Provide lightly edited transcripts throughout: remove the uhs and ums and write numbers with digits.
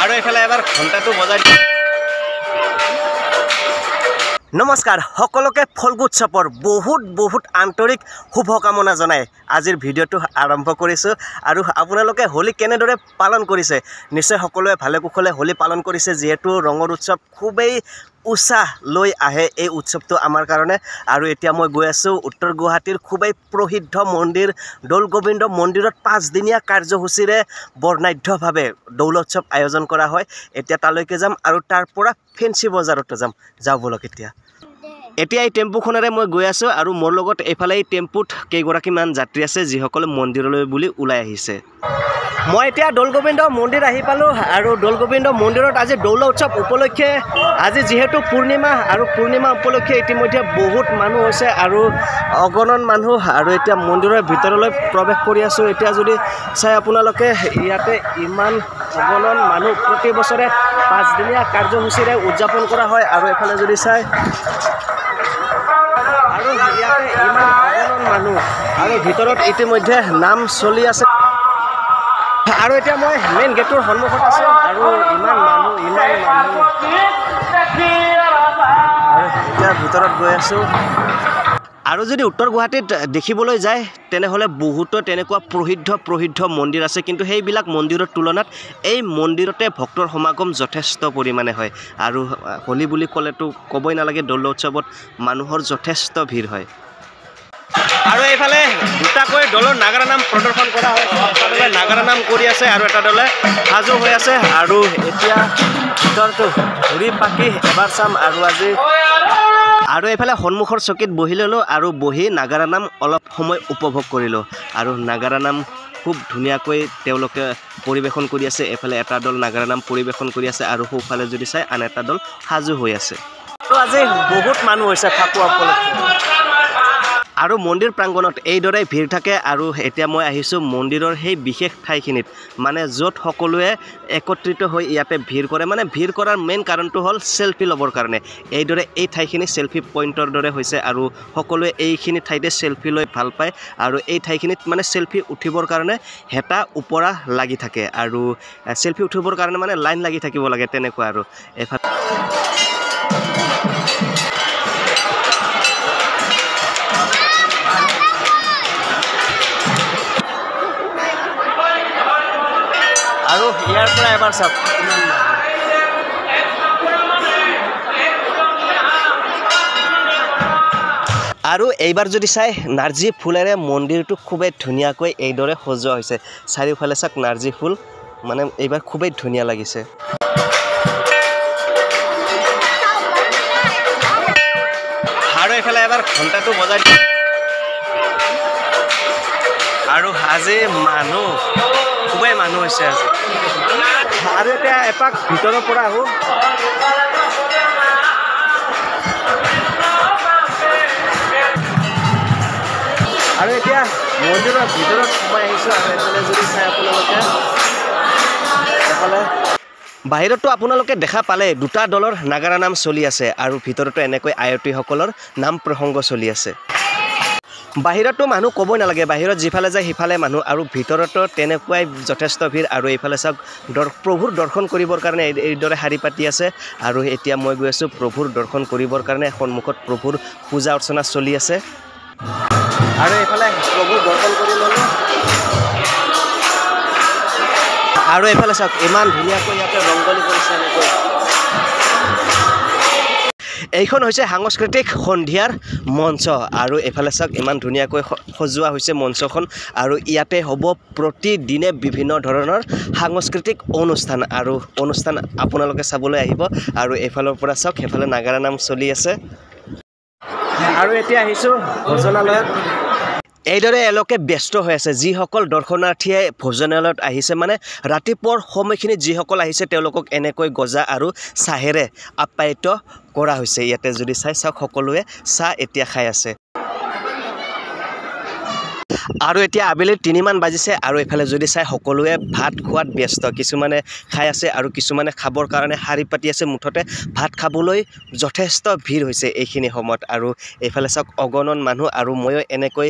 আৰু এফালে এবাৰ ঘণ্টাটো বজাই নমস্কাৰ সকলোকে ফল্গু উৎসৱৰ বহুত আন্তৰিক শুভকামনা জনাই আজিৰ ভিডিঅ'টো আৰম্ভ কৰিছোঁ আৰু আপোনালোকে হোলী কেনেদৰে পালন কৰিছে নিশ্চয় সকলোৱে ভালে কুশলে হোলী পালন কৰিছে যিহেতু ৰঙৰ উৎসৱ খুবেই উৎসাহ লৈ আহে এই উৎসৱটো আমাৰ কাৰণে আৰু এতিয়া মই গৈ আছোঁ উত্তৰ গুৱাহাটীৰ খুবেই প্ৰসিদ্ধ মন্দিৰ দৌল গোবিন্দ মন্দিৰত 5 দিনীয়া কাৰ্যসূচীৰে বৰ্ণাঢ্যভাৱে দৌল উৎসৱ আয়োজন কৰা হয় এতিয়া তালৈকে যাম আৰু তাৰ পৰা ফেন্সি বজাৰতো যাওঁ বলক এতিয়া এই টেম্পুখনেৰে মই গৈ আছোঁ আৰু মোৰ লগত এইফালে এই টেম্পুত কেইগৰাকীমান যাত্ৰী আছে যিসকলে মন্দিৰলৈ বুলি ওলাই আহিছে মই এতিয়া দৌল গোবিন্দ মন্দিৰ আহি পালোঁ আৰু দৌল গোবিন্দ মন্দিৰত আজি দৌল উৎসৱ উপলক্ষে আজি যিহেতু পূৰ্ণিমা আৰু পূৰ্ণিমা উপলক্ষে ইতিমধ্যে বহুত মানুহ হৈছে আৰু অগণন মানুহ আৰু এতিয়া মন্দিৰৰ ভিতৰলৈ প্ৰৱেশ কৰি আছোঁ এতিয়া যদি চাই আপোনালোকে ইয়াতে ইমান অগণন মানুহ প্ৰতি বছৰে 5 দিনীয়া কাৰ্যসূচীৰে উদযাপন কৰা হয় আৰু এফালে যদি চাই আৰু ইয়াতে ইমান অগণন মানুহ আৰু ভিতৰত ইতিমধ্যে নাম চলি আছে আৰু এতিয়া মই মেইন গেটৰ সন্মুখত আছোঁ আৰু ইমান মানুহ আৰু এতিয়া ভিতৰত গৈ আছোঁ আৰু যদি উত্তৰ গুৱাহাটীত দেখিবলৈ যায় তেনেহ'লে বহুতো তেনেকুৱা প্ৰসিদ্ধ মন্দিৰ আছে কিন্তু সেইবিলাক মন্দিৰৰ তুলনাত এই মন্দিৰতে ভক্তৰ সমাগম যথেষ্ট পৰিমাণে হয় আৰু হোলী বুলি ক'লেতো ক'বই নালাগে দৌল উৎসৱত মানুহৰ যথেষ্ট ভিৰ হয় আৰু এইফালে দুটাকৈ দলৰ নাগাৰা নাম প্ৰদৰ্শন কৰা হয় এটা দলে নাগাৰা নাম কৰি আছে আৰু এটা দলে সাজু হৈ আছে আৰু এতিয়া ভিতৰটো ঘূৰি পাকি এবাৰ চাম আৰু এইফালে সন্মুখৰ চকীত বহি ল'লোঁ আৰু বহি নাগাৰা নাম অলপ সময় উপভোগ কৰিলোঁ আৰু নাগাৰা নাম খুব ধুনীয়াকৈ তেওঁলোকে পৰিৱেশন কৰি আছে এফালে এটা দল নাগাৰা নাম পৰিৱেশন কৰি আছে আৰু সোঁফালে যদি চাই আন এটা দল সাজু হৈ আছে আৰু আজি বহুত মানুহ হৈছে ফাকুৱা উপলক্ষে আৰু মন্দিৰ প্ৰাংগণত এইদৰে ভিৰ থাকে আৰু এতিয়া মই আহিছোঁ মন্দিৰৰ সেই বিশেষ ঠাইখিনিত মানে য'ত সকলোৱে একত্ৰিত হৈ ইয়াতে ভিৰ কৰে মানে ভিৰ কৰাৰ মেইন কাৰণটো হ'ল চেলফি ল'বৰ কাৰণে এইদৰে এই ঠাইখিনি চেলফি পইণ্টৰ দৰে হৈছে আৰু সকলোৱে এইখিনি ঠাইতে চেলফি লৈ ভাল পায় আৰু এই ঠাইখিনিত মানে চেলফি উঠিবৰ কাৰণে হেতা ওপৰা লাগি থাকে আৰু চেলফি উঠিবৰ কাৰণে মানে লাইন লাগি থাকিব লাগে তেনেকুৱা আৰু এফালে আৰু ইয়াৰ পৰা এবাৰ চাওক আৰু এইবাৰ যদি চাই নাৰ্জী ফুলেৰে মন্দিৰটো খুবেই ধুনীয়াকৈ এইদৰে সজোৱা হৈছে চাৰিওফালে চাওক নাৰ্জী ফুল মানে এইবাৰ খুবেই ধুনীয়া লাগিছে আৰু এইফালে এবাৰ ঘণ্টাটো বজাই আৰু আজি খুবেই মানুহ হৈছে আজি আৰু এতিয়া এপাক ভিতৰৰ পৰা আহোঁ আৰু এতিয়া মন্দিৰৰ ভিতৰত সোমাই আহিছোঁ আৰু এইফালে যদি চাই আপোনালোকে এইফালে বাহিৰতো আপোনালোকে দেখা পালে দুটা দলৰ নাগাৰা নাম চলি আছে আৰু ভিতৰতো এনেকৈ আয়তীসকলৰ নাম প্ৰসংগ চলি আছে বাহিৰতো মানুহ ক'বই নালাগে বাহিৰত যিফালে যায় সিফালে মানুহ আৰু ভিতৰতো তেনেকুৱাই যথেষ্ট ভিৰ আৰু এইফালে চাওক প্ৰভুৰ দৰ্শন কৰিবৰ কাৰণে এইদৰে শাৰী পাতি আছে আৰু এতিয়া মই গৈ আছোঁ প্ৰভুৰ দৰ্শন কৰিবৰ কাৰণে সন্মুখত প্ৰভুৰ পূজা অৰ্চনা চলি আছে আৰু এইফালে প্ৰভুৰ দৰ্শন কৰি ল'লোঁ আৰু এইফালে চাওক ইমান ধুনীয়াকৈ ইয়াতে ৰংগলী কৰিছে এনেকৈ এইখন হৈছে সাংস্কৃতিক সন্ধিয়াৰ মঞ্চ আৰু এইফালে চাওক ইমান ধুনীয়াকৈ সজোৱা হৈছে মঞ্চখন আৰু ইয়াতে হ'ব প্ৰতিদিনে বিভিন্ন ধৰণৰ সাংস্কৃতিক অনুষ্ঠান আৰু অনুষ্ঠান আপোনালোকে চাবলৈ আহিব আৰু এইফালৰ পৰা চাওক সেইফালে নাগাৰা নাম চলি আছে আৰু এতিয়া আহিছোঁ ভোজনালয়ত এইদৰে এওঁলোকে ব্যস্ত হৈ আছে যিসকল দৰ্শনাৰ্থীয়ে ভোজনালয়ত আহিছে মানে ৰাতিপুৱাৰ সময়খিনিত যিসকল আহিছে তেওঁলোকক এনেকৈ গজা আৰু চাহেৰে আপ্যায়িত কৰা হৈছে ইয়াতে যদি চাই চাওক সকলোৱে চাহ এতিয়া খাই আছে আৰু এতিয়া আবেলি 3মান বাজিছে আৰু এইফালে যদি চাই সকলোৱে ভাত খোৱাত ব্যস্ত কিছুমানে খাই আছে আৰু কিছুমানে খাবৰ কাৰণে শাৰী পাতি আছে মুঠতে ভাত খাবলৈ যথেষ্ট ভিৰ হৈছে এইখিনি সময়ত আৰু এইফালে চাওক অগণন মানুহ আৰু ময়ো এনেকৈ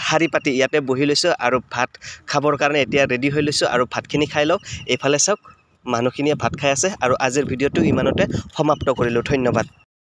শাৰী পাতি ইয়াতে বহি লৈছোঁ আৰু ভাত খাবৰ কাৰণে এতিয়া ৰেডি হৈ লৈছোঁ আৰু ভাতখিনি খাই লওঁ এইফালে চাওক মানুহখিনিয়ে ভাত খাই আছে আৰু আজিৰ ভিডিঅ'টো ইমানতে সমাপ্ত কৰিলোঁ ধন্যবাদ